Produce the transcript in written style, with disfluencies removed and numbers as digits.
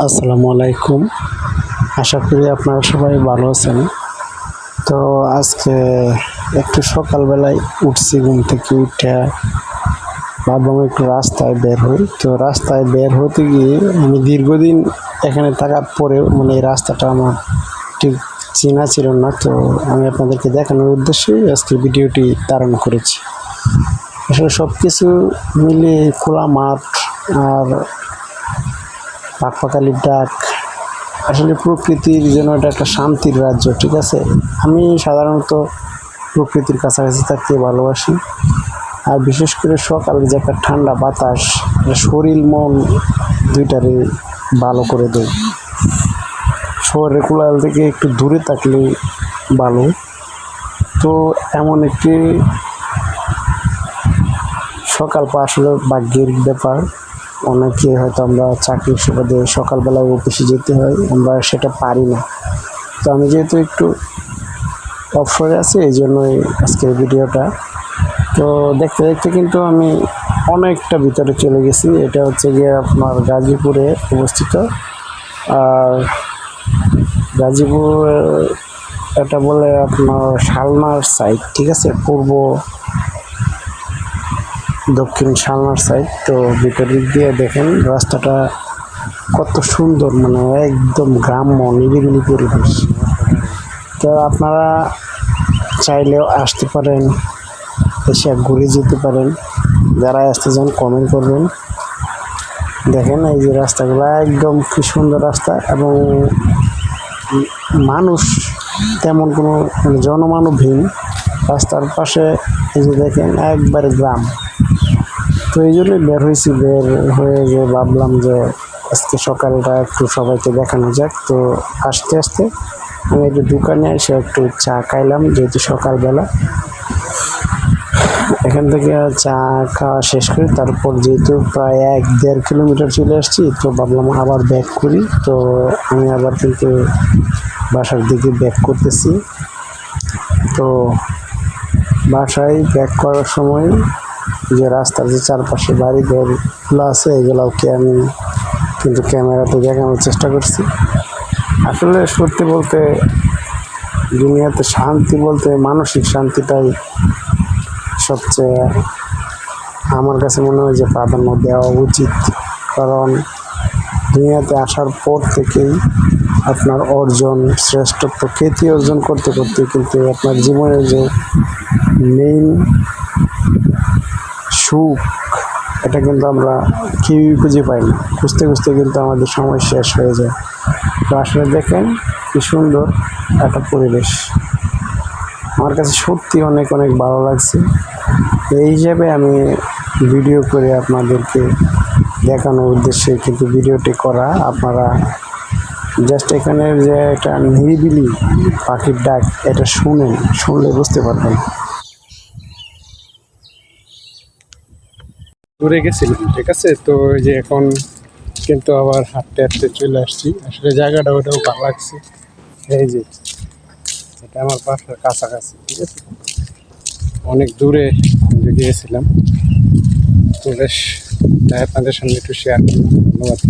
আসসালামু আলাইকুম। আশা করি আপনারা সবাই ভালো আছেন। তো আজকে একটু সকালবেলায় উঠছি, ঘুম থেকে উঠে ভাবলাম একটু রাস্তায় বের হই। তো রাস্তায় বের হতে গিয়ে আমি দীর্ঘদিন এখানে থাকার পরেও এই রাস্তাটা আমার ঠিক চেনা ছিল না। তো আমি আপনাদেরকে দেখানোর উদ্দেশ্যেই আজকে ভিডিওটি ধারণ করেছি। আসলে সব কিছু মিলিয়ে খোলা মাঠ আর পাখপাখালির ডাক, আসলে প্রকৃতির যেন এটা একটা শান্তির রাজ্য। ঠিক আছে, আমি সাধারণত প্রকৃতির কাছাকাছি থাকতে ভালোবাসি। আর বিশেষ করে সকালে যে একটা ঠান্ডা বাতাস, শরীর মন দুইটারে ভালো করে দেয়। শহরের কোলাহল থেকে একটু দূরে থাকলে ভালো। তো এমন একটি সকাল আসলে ভাগ্যের ব্যাপার। অনেকে হয়তো আমরা চাকরির সুবাদে সকালবেলায় অফিসে যেতে হয়, আমরা সেটা পারি না। তো আমি যেহেতু একটু অবসরে আছি, এই জন্যই আজকের ভিডিওটা। তো দেখতে দেখতে কিন্তু আমি অনেকটা ভিতরে চলে গেছি। এটা হচ্ছে গিয়ে আপনার গাজীপুরে অবস্থিত। আর গাজীপুর এটা বলে আপনার শালনার সাইড, ঠিক আছে, পূর্ব দক্ষিণ শালনার সাইড। তো ভিতরের দিয়ে দেখেন রাস্তাটা কত সুন্দর, একদম গ্রাম্য নিরিবিলি পরিবেশ। তো আপনারা চাইলেও আসতে পারেন, এসে ঘুরে যেতে পারেন। যারা আসতে চান কমেন্ট করবেন। দেখেন এই যে রাস্তাগুলো একদম কি সুন্দর রাস্তা, এবং মানুষ তেমন কোনো জনমানবহীন। রাস্তার পাশে এই যে দেখেন একবারে গ্রাম। তো এই জন্যই বের হয়েছি, বের হয়ে যে ভাবলাম যে আজকে সকালটা একটু সবাইকে দেখানো যাক। তো আস্তে আস্তে আমি একটু দোকানে এসে একটু চা খাইলাম, যেহেতু সকালবেলা। এখান থেকে চা খাওয়া শেষ করি, তারপর যেহেতু প্রায় 1-1.5 কিলোমিটার চলে আসছি, তো ভাবলাম আবার ব্যাক করি। তো আমি আবার কিন্তু বাসার দিকে ব্যাক করতেছি। তো বাসায় ব্যাক করার সময় যে রাস্তার যে চারপাশে বাড়িঘরগুলো আছে, এগুলোকে আমি কিন্তু ক্যামেরাতে দেখানোর চেষ্টা করছি। আসলে সত্যি বলতে দুনিয়াতে শান্তি বলতে মানসিক শান্তিটাই সবচেয়ে আমার কাছে মনে হয় যে প্রাধান্য দেওয়া উচিত। কারণ দুনিয়াতে আসার পর থেকেই আপনার অর্জন, শ্রেষ্ঠত্ব, খ্যাতি অর্জন করতে করতে কিন্তু আপনার জীবনের যে মেইন সুখ, এটা কিন্তু আমরা কেউই খুঁজে পাই না। খুঁজতে খুঁজতে কিন্তু আমাদের সময় শেষ হয়ে যায়। তো আসলে দেখেন কি সুন্দর একটা পরিবেশ, আমার কাছে সত্যি অনেক অনেক ভালো লাগছে। এই হিসাবে আমি ভিডিও করে আপনাদেরকে দেখানোর উদ্দেশ্যে কিন্তু ভিডিওটি করা। আপনারা জাস্ট এখানের যে একটা নিরিবিলি পাখির ডাক, এটা শুনলে বুঝতে পারবেন। দূরে গেছিলাম, ঠিক আছে। তো এই যে এখন কিন্তু আবার হাঁটতে হাঁটতে চলে আসছি। আসলে জায়গাটা ওটাও ভালো লাগছে। এই যে এটা আমার বাসার কাছাকাছি, ঠিক আছে, অনেক দূরে গিয়েছিলাম। তো বেশ আপনাদের সামনে একটু শেয়ার করলাম। ধন্যবাদ।